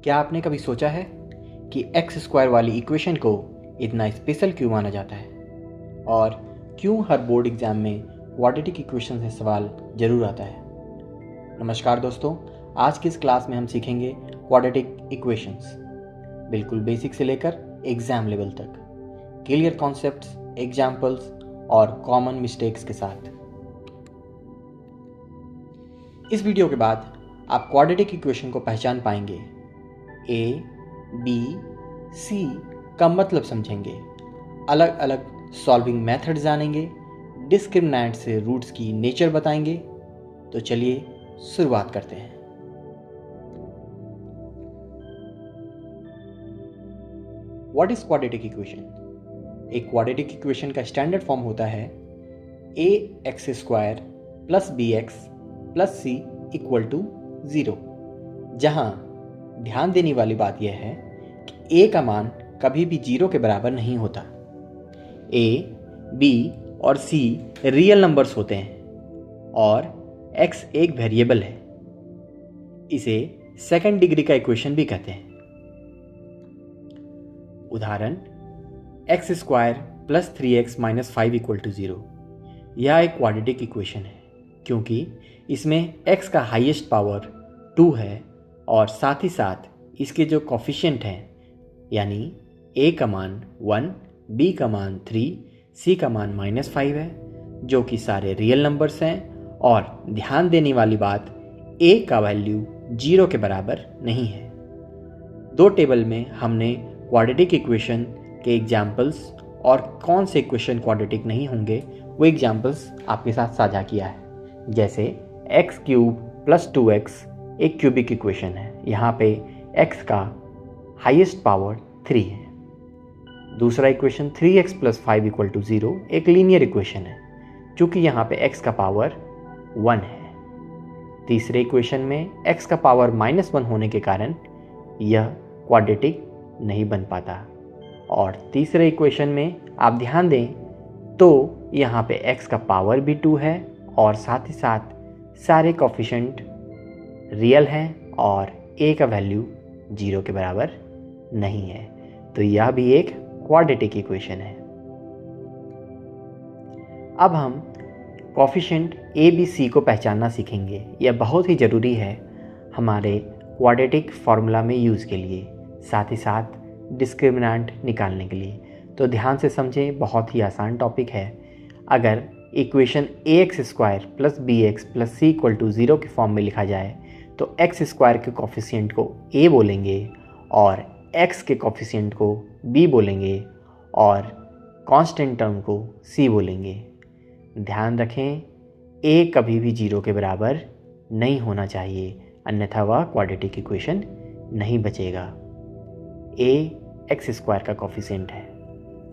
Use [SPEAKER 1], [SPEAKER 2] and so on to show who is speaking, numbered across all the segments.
[SPEAKER 1] क्या आपने कभी सोचा है कि एक्स स्क्वायर वाली इक्वेशन को इतना स्पेशल क्यों माना जाता है और क्यों हर बोर्ड एग्जाम में क्वाड्रेटिक इक्वेशन से सवाल जरूर आता है। नमस्कार दोस्तों, आज की इस क्लास में हम सीखेंगे क्वाड्रेटिक इक्वेशंस, बिल्कुल बेसिक से लेकर एग्जाम लेवल तक, क्लियर कॉन्सेप्ट्स, एग्जाम्पल्स और कॉमन मिस्टेक्स के साथ। इस वीडियो के बाद आप क्वाड्रेटिक इक्वेशन को पहचान पाएंगे, ए, बी, सी का मतलब समझेंगे, अलग अलग सॉल्विंग मेथड जानेंगे, डिस्क्रिमिनेंट से रूट्स की नेचर बताएंगे। तो चलिए शुरुआत करते हैं। What is quadratic equation? एक क्वाड्रेटिक इक्वेशन का स्टैंडर्ड फॉर्म होता है A x square plus B x plus C equal to 0, जहां ध्यान देने वाली बात यह है कि ए का मान कभी भी 0 के बराबर नहीं होता। ए, बी और सी रियल नंबर्स होते हैं और एक्स एक वेरिएबल है। इसे सेकंड डिग्री का इक्वेशन भी कहते हैं। उदाहरण, x square plus 3x minus 5 equal to 0। यह एक क्वाड्रेटिक इक्वेशन है क्योंकि इसमें x का हाईएस्ट पावर 2 है और साथ ही साथ इसके जो कोफिशिएंट हैं, यानी a का मान 1, b का मान 3, c का मान -5 है, जो कि सारे रियल नंबर्स हैं। और ध्यान देने वाली बात, a का वैल्यू 0 के बराबर नहीं है। दो टेबल में हमने क्वाड्रेटिक इक्वेशन के एग्जाम्पल्स और कौन से इक्वेशन क्वाड्रेटिक नहीं होंगे वो एग्जाम्पल्स आपके साथ साझा किया है। जैसे एक्स क्यूब प्लस 2x एक क्यूबिक इक्वेशन है, यहाँ पे x का हाईएस्ट पावर 3 है। दूसरा equation 3x plus 5 equal to 0 एक लीनियर इक्वेशन है, चूँकि यहाँ पे x का पावर 1 है। तीसरे इक्वेशन में x का पावर -1 होने के कारण यह क्वाड्रेटिक नहीं बन पाता। और तीसरे इक्वेशन में आप ध्यान दें तो यहाँ पे x का पावर भी 2 है और साथ ही साथ सारे कोफिशिएंट रियल हैं और a का वैल्यू 0 के बराबर नहीं है। तो यह भी एक क्वाड्रेटिक इक्वेशन है। अब हम कोफिशिएंट a, b, c को पहचानना सीखेंगे। यह बहुत ही ज़रूरी है हमारे क्वाड्रेटिक फार्मूला में यूज़ के लिए, साथ ही साथ डिस्क्रिमिनेंट निकालने के लिए। तो ध्यान से समझें, बहुत ही आसान टॉपिक है। अगर equation a x square plus B x plus C equal to 0 के फॉर्म में लिखा जाए तो एक्स स्क्वायर के कोफिशिएंट को a बोलेंगे और x के कोफिशिएंट को b बोलेंगे और कांस्टेंट टर्म को c बोलेंगे। ध्यान रखें, a कभी भी 0 के बराबर नहीं होना चाहिए, अन्यथा वह क्वाड्रेटिक इक्वेशन नहीं बचेगा। a एक्स स्क्वायर का कोफिशिएंट है।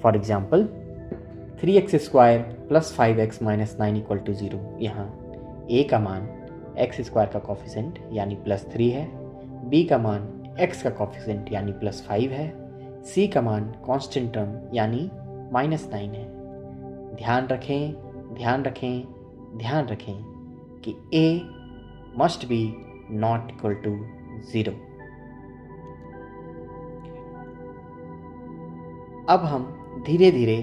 [SPEAKER 1] For example 3x square plus 5x minus 9 equal to 0। यहाँ a का मान एक्स स्क्वायर का कोफिशिएंट यानी +3 है, b का मान x का कोफिशिएंट यानी +5 है, c का मान कांस्टेंट टर्म यानी -9 है। ध्यान रखें, ध्यान रखें, ध्यान रखें कि a must be not equal to 0। अब हम धीरे धीरे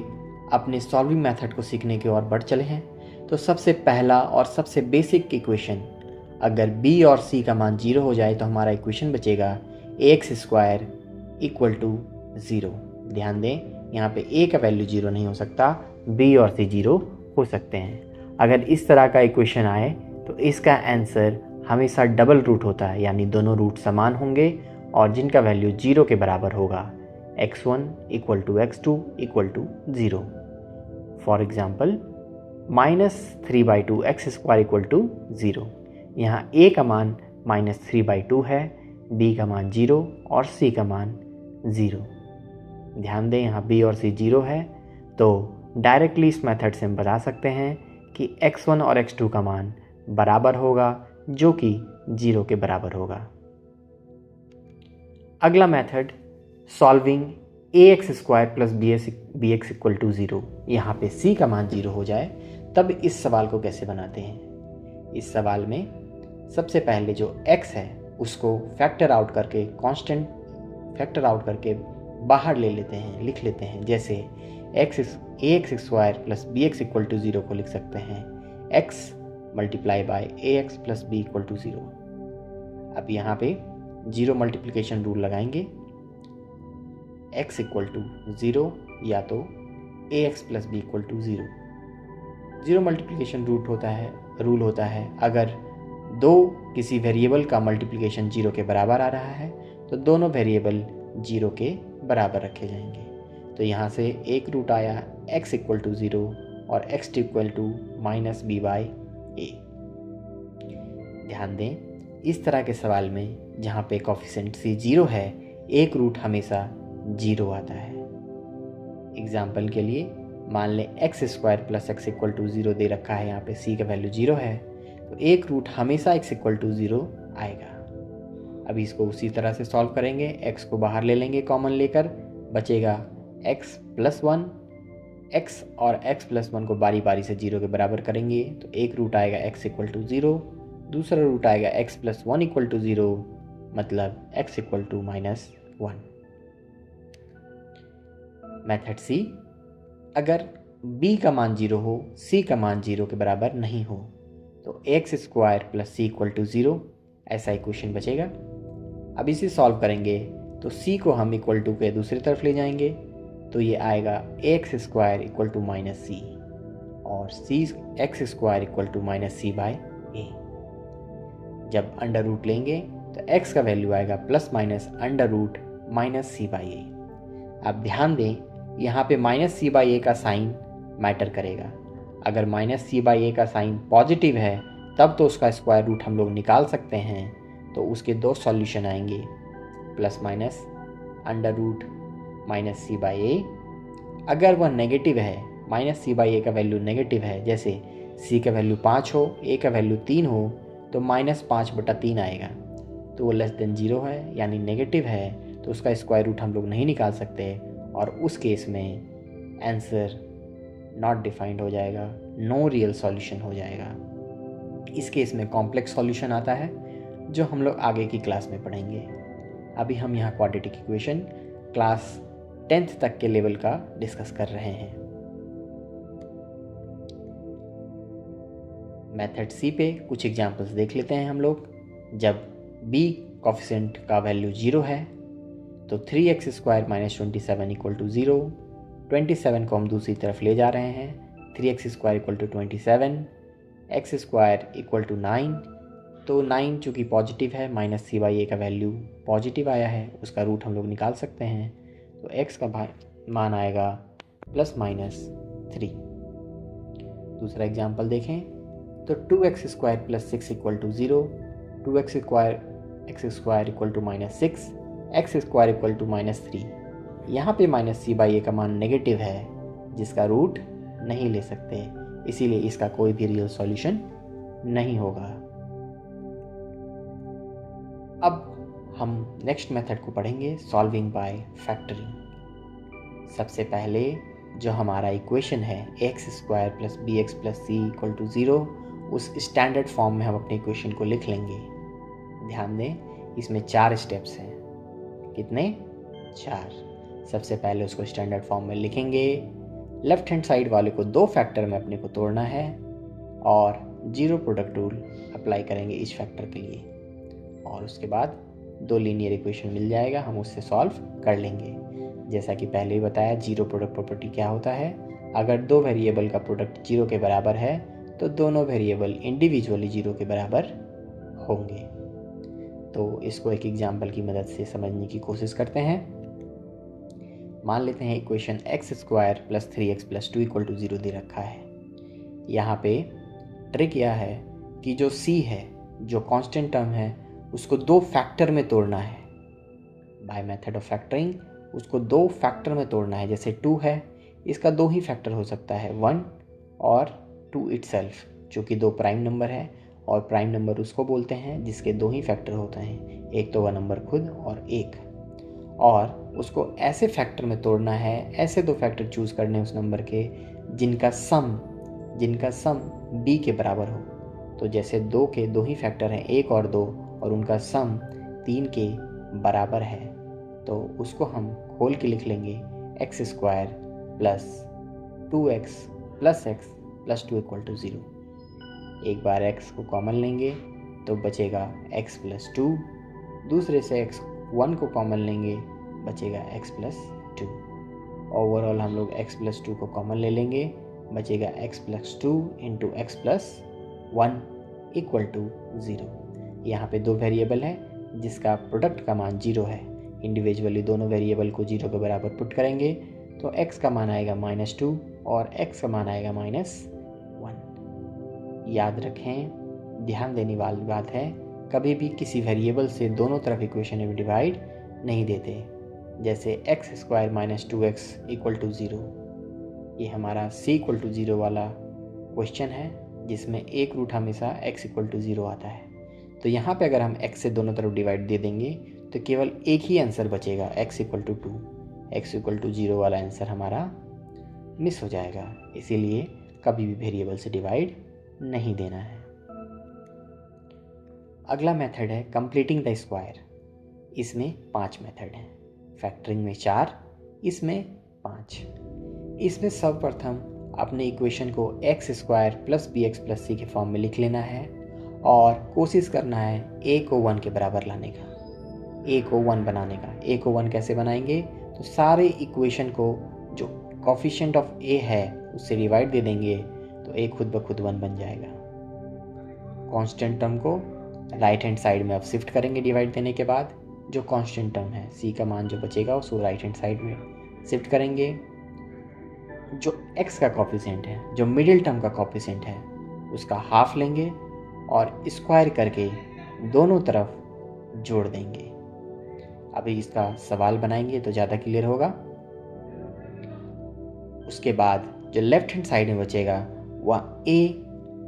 [SPEAKER 1] अपने सॉल्विंग मेथड को सीखने की ओर बढ़ चले हैं। तो सबसे पहला और सबसे बेसिक इक्वेशन, अगर b और c का मान 0 हो जाए तो हमारा इक्वेशन बचेगा ax स्क्वायर इक्वल टू 0। ध्यान दें, यहाँ पे a का वैल्यू 0 नहीं हो सकता, b और c 0 हो सकते हैं। अगर इस तरह का इक्वेशन आए तो इसका आंसर हमेशा डबल रूट होता है, यानी दोनों रूट समान होंगे और जिनका वैल्यू 0 के बराबर होगा। x1 equal to x2 equal to 0। For example -3/2 x square equal to 0। यहाँ a का मान -3/2 है, b का मान 0 और c का मान 0। ध्यान दें, यहाँ b और c 0 है, तो डायरेक्टली इस मेथड से हम बता सकते हैं कि x1 और x2 का मान बराबर होगा, जो कि 0 के बराबर होगा। अगला method, solving ax square plus B x equal to 0। यहाँ पे c का मान 0 हो जाए तब इस सवाल को कैसे बनाते हैं। इस सवाल में सबसे पहले जो x है उसको फैक्टर आउट करके कांस्टेंट फैक्टर आउट करके बाहर ले लेते हैं, लिख लेते हैं। जैसे ax square plus B x equal to 0 को लिख सकते हैं x multiply by A X plus B equal to 0। अब यहाँ पे जीरो मल्टीप्लिकेशन रूल लगाएंगे। x इक्वल टू 0 या तो A X plus B equal to 0। Zero multiplication rule होता है अगर दो किसी वेरिएबल का मल्टीप्लिकेशन 0 के बराबर आ रहा है तो दोनों वेरिएबल 0 के बराबर रखे जाएंगे। तो यहाँ से एक रूट आया x इक्वल टू 0 और x equal to minus B by A. ध्यान दें, इस तरह के सवाल में जहाँ पे कोफिशिएंट c 0 है, एक रूट हमेशा 0 आता है। एग्जाम्पल के लिए मान लें x square plus x equal to 0 दे रखा है, यहाँ पे c का वैल्यू 0 है, तो एक रूट हमेशा x इक्वल टू 0 आएगा। अभी इसको उसी तरह से सॉल्व करेंगे। x को बाहर ले लेंगे कॉमन लेकर, बचेगा x प्लस 1। x और x प्लस 1 को बारी बारी से 0 के बराबर करेंगे तो एक रूट आएगा x इक्वल टू 0, दूसरा रूट आएगा x प्लस 1 इक्वल टू 0, मतलब x equal to minus 1। Method C, अगर b का मान 0 हो, c का मान 0 के बराबर नहीं हो तो x square plus C equal to 0 ऐसा इक्वेशन बचेगा। अब इसे सॉल्व करेंगे तो c को हम इक्वल टू के दूसरी तरफ ले जाएंगे तो ये आएगा X square equal to minus C और X square equal to minus C by A. जब अंडर रूट लेंगे तो x का वैल्यू आएगा plus minus under root minus C by A. अब ध्यान दें, यहाँ पे माइनस सी बाई ए का साइन मैटर करेगा। अगर माइनस सी बाई ए का साइन पॉजिटिव है तब तो उसका स्क्वायर रूट हम लोग निकाल सकते हैं। तो उसके दो सॉल्यूशन आएंगे, plus minus under root minus C by A. अगर वह नेगेटिव है, माइनस सी बाई ए का वैल्यू नेगेटिव है, जैसे c का वैल्यू 5 हो, a का वैल्यू 3 हो, तो माइनस 5/3 आएगा। तो वो लेस देन 0 है यानी नेगेटिव है, तो उसका स्क्वायर रूट हम लोग नहीं निकाल सकते और उस केस में आंसर नॉट डिफाइंड हो जाएगा, नो रियल सॉल्यूशन हो जाएगा। इस केस में कॉम्प्लेक्स सॉल्यूशन आता है जो हम लोग आगे की क्लास में पढ़ेंगे। अभी हम यहाँ क्वाड्रेटिक इक्वेशन क्लास 10th तक के लेवल का डिस्कस कर रहे हैं। मेथड सी पे कुछ एग्जांपल्स देख लेते हैं हम लोग। जब b कोफिशिएंट का वैल्यू 0 है तो 3x square minus 27 equal to 0। 27 को हम दूसरी तरफ ले जा रहे हैं, 3x square equal to 27, x square equal to 9। तो 9 चूँकि पॉजिटिव है, माइनस सी बाई ए का वैल्यू पॉजिटिव आया है, उसका रूट हम लोग निकाल सकते हैं। तो x का मान आएगा प्लस माइनस 3। दूसरा एग्जाम्पल देखें तो 2x square plus 6 equal to 0, 2x square equal to minus 6, x square equal to minus 3। यहाँ पे माइनस सी बाई ए का मान नेगेटिव है जिसका रूट नहीं ले सकते, इसीलिए इसका कोई भी रियल सॉल्यूशन नहीं होगा। अब हम नेक्स्ट मेथड को पढ़ेंगे, सॉल्विंग बाय फैक्टरिंग। सबसे पहले जो हमारा इक्वेशन है x square plus B x plus C equal to 0, उस स्टैंडर्ड फॉर्म में हम अपने इक्वेशन को लिख लेंगे। ध्यान दें, इसमें 4 स्टेप्स हैं। कितने? 4। सबसे पहले उसको स्टैंडर्ड फॉर्म में लिखेंगे। लेफ्ट हैंड साइड वाले को 2 फैक्टर में अपने को तोड़ना है और जीरो प्रोडक्ट रूल अप्लाई करेंगे इस फैक्टर के लिए और उसके बाद 2 लीनियर इक्वेशन मिल जाएगा, हम उससे सॉल्व कर लेंगे। जैसा कि पहले ही बताया, जीरो प्रोडक्ट प्रॉपर्टी क्या होता है, अगर 2 वेरिएबल का प्रोडक्ट 0 के बराबर है तो दोनों वेरिएबल इंडिविजुअली 0 के बराबर होंगे। तो इसको एक एग्जाम्पल की मदद से समझने की कोशिश करते हैं। मान लेते हैं equation x square plus 3x plus 2 equal to 0 दे रखा है। यहाँ पे ट्रिक यह है कि जो c है, जो कांस्टेंट टर्म है, उसको 2 फैक्टर में तोड़ना है। बाय मेथड ऑफ फैक्टरिंग उसको 2 फैक्टर में तोड़ना है। जैसे 2 है, इसका 2 ही फैक्टर हो सकता है, 1 और 2 इटसेल्फ, जो कि 2 प्राइम नंबर है और प्राइम नंबर उसको बोलते हैं जिसके 2 ही फैक्टर होते हैं, एक तो वह नंबर खुद और एक। और उसको ऐसे फैक्टर में तोड़ना है, ऐसे 2 फैक्टर चूज करने उस नंबर के जिनका सम b के बराबर हो। तो जैसे 2 के 2 ही फैक्टर हैं, 1 और 2, और उनका सम 3 के बराबर है तो उसको हम खोल के लिख लेंगे x square plus 2x plus x plus 2 equal to 0। एक बार x को कॉमन लेंगे तो बचेगा x प्लस 2, दूसरे से x1 को कॉमन लेंगे बचेगा x प्लस 2। ओवरऑल हम लोग x प्लस 2 को कॉमन ले लेंगे, बचेगा x plus 2 into x plus 1 equal to 0। यहाँ पे दो वेरिएबल है जिसका प्रोडक्ट का मान 0 है। इंडिविजुअली दोनों वेरिएबल को 0 के बराबर पुट करेंगे तो x का मान आएगा -2 और x का मान आएगा -1। याद रखें, ध्यान देने वाली बात है, कभी भी किसी वेरिएबल से दोनों तरफ इक्वेशन में डिवाइड नहीं देते। जैसे x square -2x equal to 0, ये हमारा c इक्वल टू 0 वाला क्वेश्चन है जिसमें एक रूट हमेशा x इक्वल टू 0 आता है। तो यहाँ पे अगर हम x से दोनों तरफ डिवाइड दे देंगे तो केवल एक ही आंसर बचेगा, x equal to 2। x equal to 0 वाला आंसर हमारा मिस हो जाएगा, इसीलिए कभी भी वेरिएबल से डिवाइड नहीं देना है। अगला मेथड है कंप्लीटिंग द स्क्वायर। इसमें 5 मेथड हैं। फैक्टरिंग में 4, इसमें 5। इसमें सर्वप्रथम अपने इक्वेशन को X square plus B x plus C के फॉर्म में लिख लेना है और कोशिश करना है a को 1 के बराबर लाने का, a को 1 बनाने का। a को 1 कैसे बनाएंगे, तो सारे इक्वेशन को जो कोफिशिएंट ऑफ a है उससे डिवाइड दे देंगे तो a खुद ब खुद 1 बन जाएगा। कांस्टेंट टर्म को राइट हैंड साइड में अब शिफ्ट करेंगे डिवाइड देने के बाद। जो कांस्टेंट टर्म है c का मान जो बचेगा उसको राइट हैंड साइड में शिफ्ट करेंगे। जो x का कोफिशिएंट है, जो मिडिल टर्म का कोफिशिएंट है, उसका हाफ लेंगे और स्क्वायर करके दोनों तरफ जोड़ देंगे। अभी इसका सवाल बनाएंगे तो ज़्यादा क्लियर होगा। उसके बाद जो लेफ्ट हैंड साइड में बचेगा वह a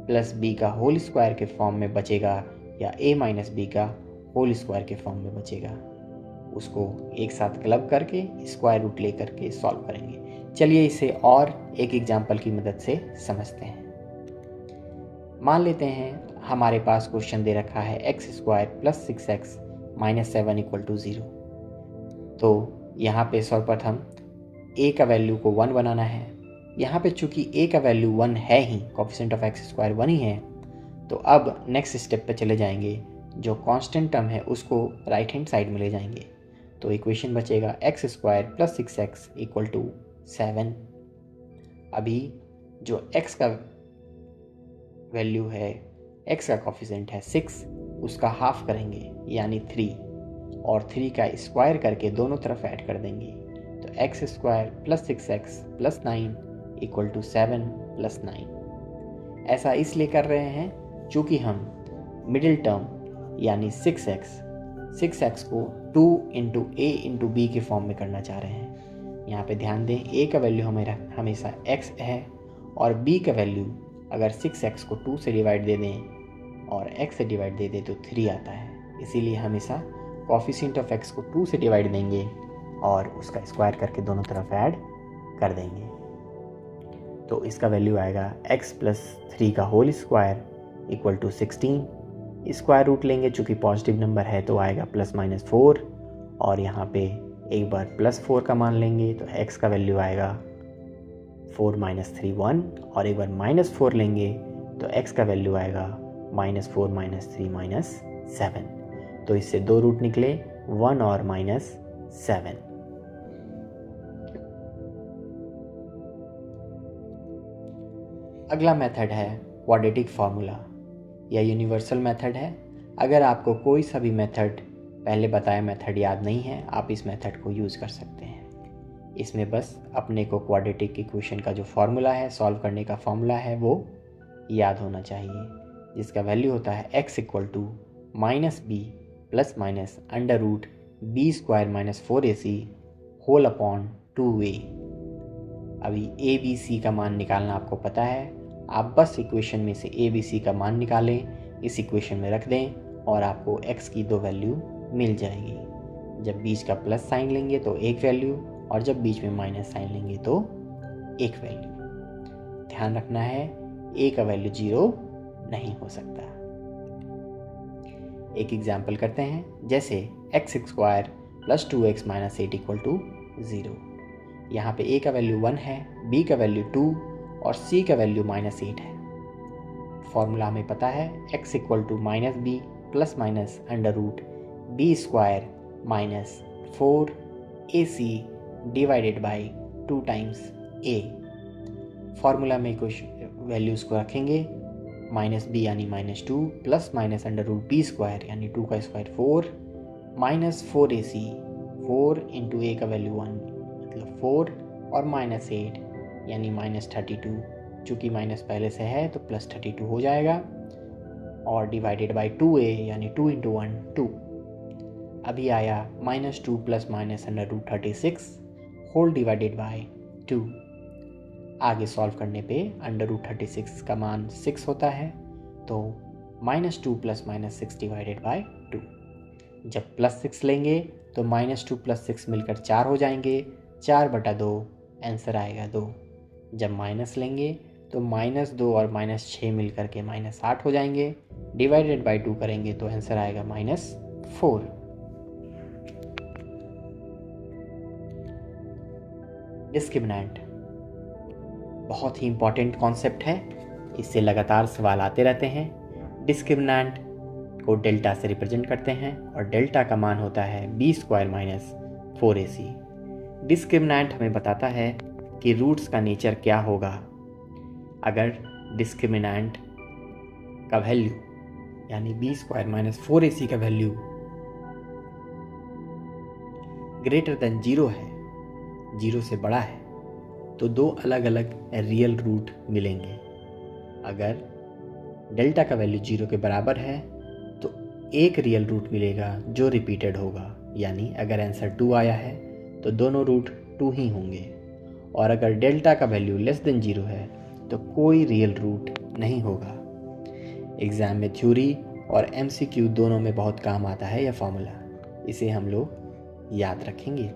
[SPEAKER 1] प्लस बी का होल स्क्वायर के फॉर्म में बचेगा या a माइनस बी का होल स्क्वायर के फॉर्म में बचेगा। उसको एक साथ क्लब करके स्क्वायर रूट ले करके सॉल्व करेंगे। चलिए इसे और एक एग्जाम्पल की मदद से समझते हैं। मान लेते हैं हमारे पास क्वेश्चन दे रखा है x square plus 6x minus 7 equal to 0। तो यहाँ पे सर्वप्रथम a का वैल्यू को 1 बनाना है। यहाँ पे चूंकि a का वैल्यू 1 है ही, कोफिशिएंट ऑफ एक्स स्क्वायर 1 ही है, तो अब नेक्स्ट स्टेप पे चले जाएंगे। जो कांस्टेंट टर्म है उसको राइट हैंड साइड में ले जाएंगे तो इक्वेशन बचेगा x square plus 6x equal to 7। अभी जो x का वैल्यू है, x का कोफिशिएंट है 6, उसका हाफ करेंगे यानी 3 और 3 का स्क्वायर करके दोनों तरफ ऐड कर देंगे तो x square plus 6x plus 9 equal to 7 plus 9। ऐसा इसलिए कर रहे हैं चूँकि हम मिडिल टर्म यानी 6x को 2 इंटू a इंटू बी के फॉर्म में करना चाह रहे हैं। यहाँ पे ध्यान दें, a का वैल्यू हमेशा x है और b का वैल्यू अगर 6x को 2 से डिवाइड दे दें और x से डिवाइड दे दें तो 3 आता है। इसीलिए हमेशा कोफिशिएंट ऑफ x को 2 से डिवाइड देंगे और उसका स्क्वायर करके दोनों तरफ ऐड कर देंगे। तो इसका वैल्यू आएगा x प्लस 3 का whole square equal to 16। Square root लेंगे, चूँकि पॉजिटिव नंबर है तो आएगा प्लस माइनस 4 और यहाँ पे एक बार प्लस 4 का मान लेंगे तो x का वैल्यू आएगा 4 माइनस 3 1 और एक बार माइनस 4 लेंगे तो x का वैल्यू आएगा -4 - 3 -7। तो इससे दो रूट निकले 1 और -7। अगला मेथड है क्वाड्रेटिक फार्मूला या यूनिवर्सल मेथड है। अगर आपको कोई सा भी मेथड पहले बताया मेथड याद नहीं है, आप इस मेथड को यूज़ कर सकते हैं। इसमें बस अपने को क्वाड्रेटिक इक्वेशन का जो फार्मूला है, सॉल्व करने का फार्मूला है, वो याद होना चाहिए, जिसका वैल्यू होता है x equal to -b plus minus under root b square minus 4ac whole upon 2a। अभी a b c का मान निकालना आपको पता है, आप बस इक्वेशन में से a b c का मान निकालें, इस इक्वेशन में रख दें और आपको x की दो वैल्यू मिल जाएगी। जब बीच का प्लस साइन लेंगे तो एक वैल्यू और जब बीच में माइनस साइन लेंगे तो एक वैल्यू। ध्यान रखना है a का वैल्यू 0 नहीं हो सकता। एक एग्जाम्पल करते हैं, जैसे x square plus 2x minus 8 equal to 0। यहाँ पे a का वैल्यू 1 है, b का वैल्यू 2 और c का वैल्यू -8 है। फॉर्मूला हमें पता है x equal to minus b plus minus under root b square minus 4ac divided by 2 times a। Formula में कुछ वैल्यूज़ को रखेंगे, माइनस बी यानी -2 plus minus under root b square यानी 2 का स्क्वायर 4 माइनस 4ac, 4 इंटू ए का value 1 मतलब 4 और -8 यानी -32। चूँकि माइनस पहले से है तो +32 हो जाएगा और डिवाइडेड बाई 2a यानी 2 इंटू 1 2। अभी आया -2 plus minus under root 36 whole divided by 2। आगे सॉल्व करने पे अंडर रूट 36 का मान 6 होता है, तो -2 प्लस -6 डिवाइडेड बाई 2। जब +6 लेंगे तो -2 प्लस 6 मिलकर 4 हो जाएंगे, 4/2 आंसर आएगा 2। जब माइनस लेंगे तो -2 और -6 मिलकर के -8 हो जाएंगे, डिवाइडेड बाई 2 करेंगे तो आंसर आएगा -4। डिस्क्रिमिनेंट बहुत ही इंपॉर्टेंट कॉन्सेप्ट है, इससे लगातार सवाल आते रहते हैं। डिस्क्रिमिनेंट को डेल्टा से रिप्रेजेंट करते हैं और डेल्टा का मान होता है B square minus 4ac। Discriminant हमें बताता है कि रूट्स का नेचर क्या होगा अगर डिस्क्रिमिनेंट का वैल्यू यानी बी स्क्वायर माइनस 4ac का वैल्यू ग्रेटर देन 0 है, 0 से बड़ा है, तो दो अलग अलग रियल रूट मिलेंगे। अगर डेल्टा का वैल्यू 0 के बराबर है तो एक रियल रूट मिलेगा जो रिपीटेड होगा, यानी अगर आंसर 2 आया है तो दोनों रूट 2 ही होंगे। और अगर डेल्टा का वैल्यू लेस देन 0 है तो कोई रियल रूट नहीं होगा। एग्ज़ाम में थ्योरी और MCQ दोनों में बहुत काम आता है यह फॉर्मूला, इसे हम लोग याद रखेंगे।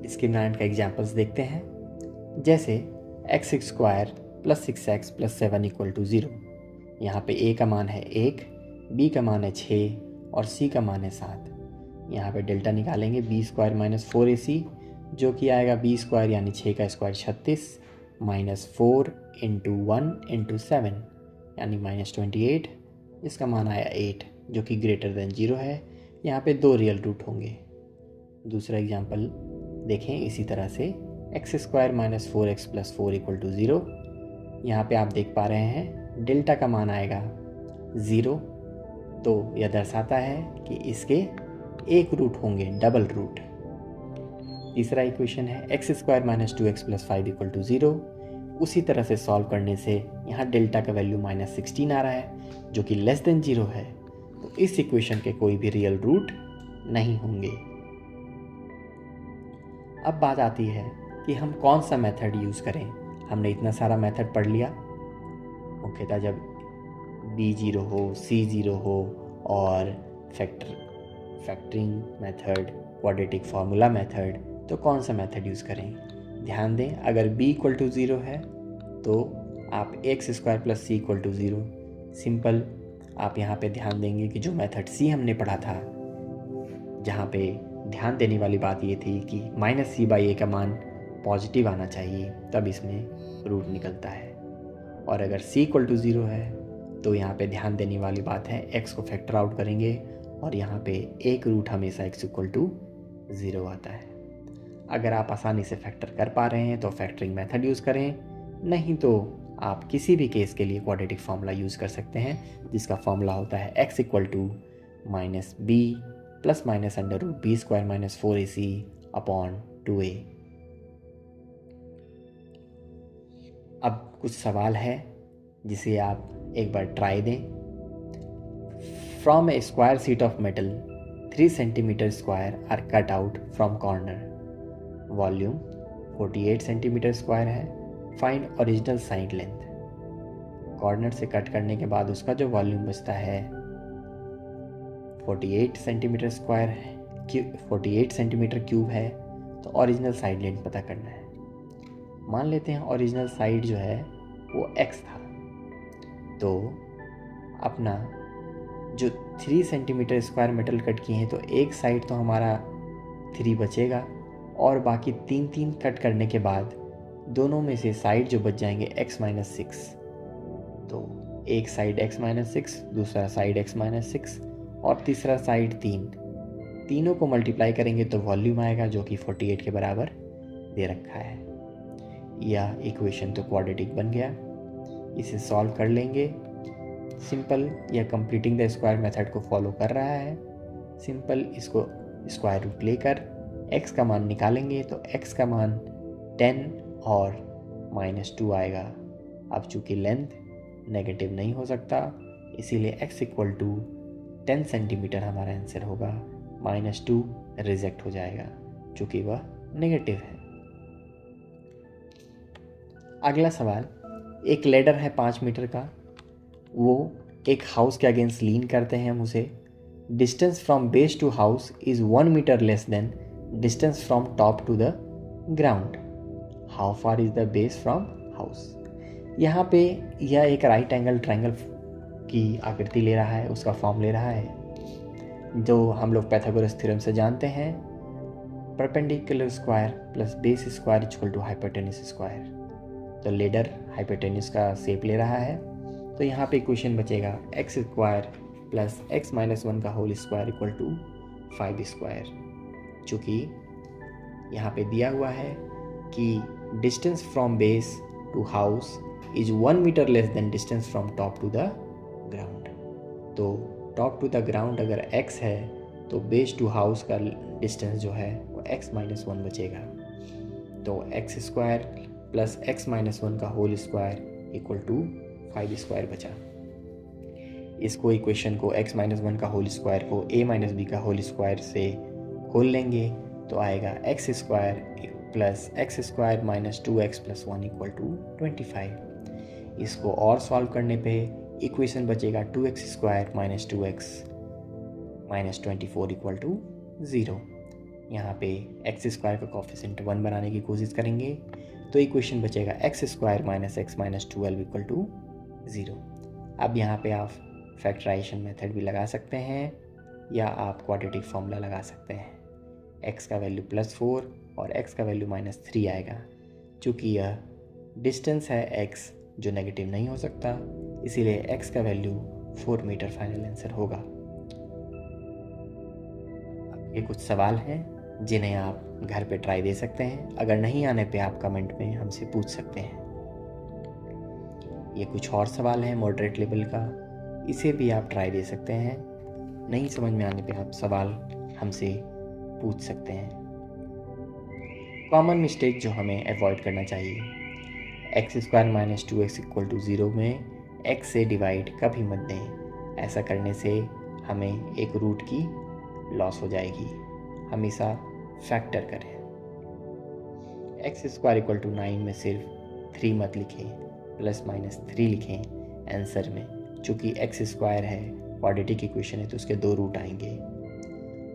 [SPEAKER 1] डिस्क्रिमिनेंट का एग्जाम्पल्स देखते हैं, जैसे x square plus 6x plus 7 equal to 0। यहाँ पे a का मान है 1, b का मान है 6 और c का मान है 7। यहाँ पे डेल्टा निकालेंगे b स्क्वायर माइनस 4ac, जो कि आएगा b स्क्वायर यानी 6 का स्क्वायर 36 माइनस 4 इंटू 1 इंटू 7 यानी -28। इसका मान आया 8 जो कि ग्रेटर देन 0 है। यहाँ पे दो रियल रूट होंगे। दूसरा एग्जाम्पल देखें इसी तरह से, x square minus 4x plus 4 equal to 0। यहाँ पे आप देख पा रहे हैं डेल्टा का मान आएगा 0, तो यह दर्शाता है कि इसके एक रूट होंगे, डबल रूट। तीसरा इक्वेशन है x square minus 2x plus 5 equal to 0। उसी तरह से सॉल्व करने से यहाँ डेल्टा का वैल्यू -16 आ रहा है जो कि लेस देन 0 है, तो इस इक्वेशन के कोई भी रियल रूट नहीं होंगे। अब बात आती है कि हम कौन सा मेथड यूज़ करें। हमने इतना सारा मेथड पढ़ लिया, मुख्यतः जब B0 हो, C0 हो और factoring method, quadratic formula method, तो कौन सा मेथड यूज़ करें। ध्यान दें, अगर b इक्वल टू 0 है तो आप x square plus C equal to 0 simple. आप यहाँ पे ध्यान देंगे कि जो मेथड C हमने पढ़ा था, जहाँ पे ध्यान देने वाली बात ये थी कि -c/a का मान पॉजिटिव आना चाहिए, तब इसमें रूट निकलता है। और अगर c इक्वल टू 0 है तो यहाँ पे ध्यान देने वाली बात है x को फैक्टर आउट करेंगे और यहाँ पे एक रूट हमेशा x इक्वल टू 0 आता है। अगर आप आसानी से फैक्टर कर पा रहे हैं तो फैक्टरिंग मेथड यूज़ करें, नहीं तो आप किसी भी केस के लिए क्वाड्रेटिक फार्मूला यूज़ कर सकते हैं, जिसका फार्मूला होता है x equal to -b plus minus under root b square minus 4ac upon 2a। अब कुछ सवाल है जिसे आप एक बार ट्राई दें। From a square sheet of metal 3 centimetre square are cut out from corner. Volume 48 centimetre square है। Find original side length. Corner से कट करने के बाद उसका जो वॉल्यूम बचता है 48 सेंटीमीटर स्क्वायर है, 48 सेंटीमीटर क्यूब है, तो ओरिजिनल साइड लेंथ पता करना है। मान लेते हैं ओरिजिनल साइड जो है वो x था, तो अपना जो 3 सेंटीमीटर स्क्वायर मेटल कट किए हैं तो एक साइड तो हमारा 3 बचेगा और बाकी 3 कट करने के बाद दोनों में से साइड जो बच जाएंगे x-6। तो एक साइड x-6, दूसरा साइड x-6 और तीसरा साइड 3। तीनों को मल्टीप्लाई करेंगे तो वॉल्यूम आएगा जो कि 48 के बराबर दे रखा है। यह इक्वेशन तो क्वाड्रेटिक बन गया। इसे सॉल्व कर लेंगे। सिंपल, यह कंप्लीटिंग द स्क्वायर मेथड को फॉलो कर रहा है। सिंपल, इसको स्क्वायर रूट लेकर x का मान निकालेंगे तो x का मान 10 और -2 आएगा। अब चूंकि लेंथ नेगेटिव नहीं हो सकता इसीलिए x इक्वल टू 10 सेंटीमीटर हमारा आंसर होगा। -2 रिजेक्ट हो जाएगा चूंकि वह नेगेटिव है। अगला सवाल, एक लेडर है 5 मीटर का, वो एक हाउस के अगेंस्ट लीन करते हैं हम उसे। Distance from base to house is 1 metre less than distance from top to the ground. How far is the base from house. यहाँ पे यह एक राइट एंगल ट्रायंगल की आकृति ले रहा है, उसका फॉर्म ले रहा है जो हम लोग पाइथागोरस थ्योरम से जानते हैं। Perpendicular square plus base square equal to hypotenuse square. तो लेडर हाइपोटेन्यूज का शेप ले रहा है तो यहाँ पे इक्वेशन बचेगा x स्क्वायर प्लस x-1 का whole square equal to 5 square. चूँकि यहाँ पे दिया हुआ है कि distance from base to house is 1 metre less than distance from top to the ground. तो टॉप टू द ग्राउंड अगर x है तो बेस टू हाउस का डिस्टेंस जो है वो x-1 बचेगा। तो x स्क्वायर प्लस x-1 का whole square equal to 5 square बचा। इसको इक्वेशन को x-1 का होल स्क्वायर को a-b का होल स्क्वायर से खोल लेंगे तो आएगा x square plus x square minus 2x plus 1 equal to 25। इसको और सॉल्व करने पे इक्वेशन बचेगा 2x square minus 2x minus 24 equal to 0। यहाँ पे x स्क्वायर का कोफिशिएंट 1 बनाने की कोशिश करेंगे तो इक्वेशन बचेगा x square minus x minus 12 equal to 0। अब यहाँ पे आप फैक्टराइजेशन मेथड भी लगा सकते हैं या आप क्वाड्रेटिक फॉर्मूला लगा सकते हैं। x का वैल्यू +4 और x का वैल्यू -3 आएगा। चूँकि यह डिस्टेंस है x जो नेगेटिव नहीं हो सकता इसीलिए x का वैल्यू 4 मीटर फाइनल आंसर होगा। ये कुछ सवाल हैं जिन्हें आप घर पे ट्राई दे सकते हैं। अगर नहीं आने पे आप कमेंट में हमसे पूछ सकते हैं। ये कुछ और सवाल हैं मॉडरेट लेवल का, इसे भी आप ट्राई दे सकते हैं। नहीं समझ में आने पे आप सवाल हमसे पूछ सकते हैं। कॉमन मिस्टेक जो हमें अवॉइड करना चाहिए, x square minus 2x equal to 0 में x से डिवाइड कभी मत दें। ऐसा करने से हमें एक रूट की लॉस हो जाएगी। हमेशा फैक्टर करें। x स्क्वायर इक्वल टू 9 में सिर्फ 3 मत लिखें, ±3 लिखें आंसर में। चूँकि x स्क्वायर है क्वाड्रेटिक इक्वेशन है तो उसके 2 रूट आएंगे।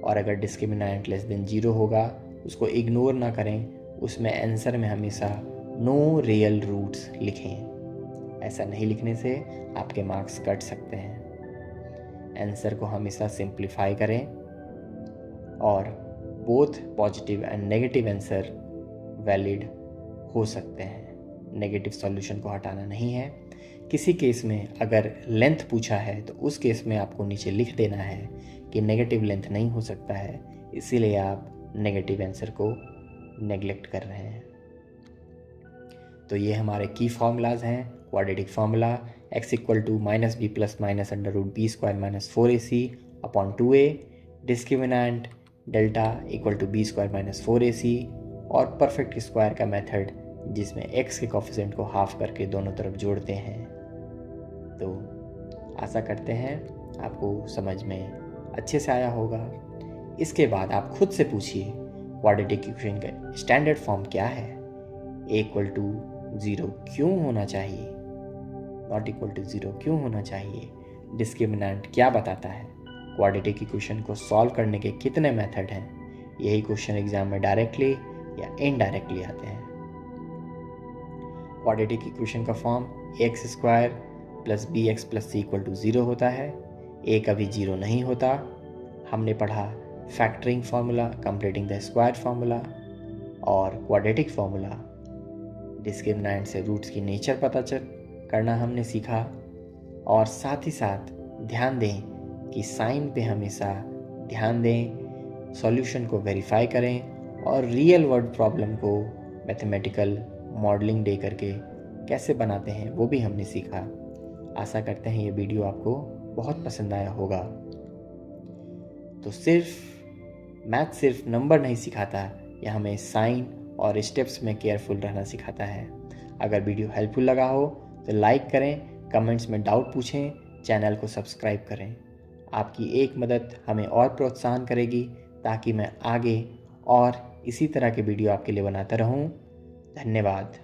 [SPEAKER 1] और अगर डिस्क्रिमिनेंट लेस देन 0 होगा उसको इग्नोर ना करें, उसमें आंसर में हमेशा नो रियल रूट्स लिखें। ऐसा नहीं लिखने से आपके मार्क्स कट सकते हैं। आंसर को हमेशा सिंप्लीफाई करें और both positive and negative answer valid हो सकते हैं। नेगेटिव सॉल्यूशन को हटाना नहीं है। किसी केस में अगर लेंथ पूछा है तो उस केस में आपको नीचे लिख देना है कि नेगेटिव लेंथ नहीं हो सकता है, इसीलिए आप नेगेटिव आंसर को नेग्लेक्ट कर रहे हैं। तो ये हमारे की फार्मूलाज हैं। Quadratic formula x equal to -b plus minus under root b square minus 4ac upon 2a, discriminant delta equal to b square minus 4ac और परफेक्ट स्क्वायर का मेथड जिसमें x के कोफिशिएंट को हाफ करके दोनों तरफ जोड़ते हैं। तो आशा करते हैं आपको समझ में अच्छे से आया होगा। इसके बाद आप खुद से पूछिए क्वाड्रेटिक इक्वेशन का स्टैंडर्ड फॉर्म क्या है। a इक्वल टू 0 क्यों होना चाहिए, नॉट इक्वल टू 0 क्यों होना चाहिए, डिस्क्रिमिनेंट क्या बताता है, क्वाड्रेटिक इक्वेशन को सॉल्व करने के कितने मेथड हैं। यही क्वेश्चन एग्जाम में डायरेक्टली या इनडायरेक्टली आते हैं। क्वाड्रेटिक इक्वेशन का form ax square plus bx plus c equal to 0 होता है। ए कभी 0 नहीं होता। हमने पढ़ा factoring formula, completing the square formula और क्वाड्रेटिक फार्मूला। डिस्क्रिमिनेंट से रूट्स की नेचर पता करना हमने सीखा। और साथ ही साथ ध्यान दें कि साइन पे हमेशा ध्यान दें, सॉल्यूशन को वेरीफाई करें और रियल वर्ल्ड प्रॉब्लम को मैथमेटिकल मॉडलिंग दे करके कैसे बनाते हैं वो भी हमने सीखा। आशा करते हैं ये वीडियो आपको बहुत पसंद आया होगा। तो मैथ सिर्फ नंबर नहीं सिखाता, यह हमें साइन और स्टेप्स में केयरफुल रहना सिखाता है। अगर वीडियो हेल्पफुल लगा हो तो लाइक करें, कमेंट्स में डाउट पूछें, चैनल को सब्सक्राइब करें। आपकी एक मदद हमें और प्रोत्साहन करेगी ताकि मैं आगे और इसी तरह के वीडियो आपके लिए बनाता रहूं। धन्यवाद।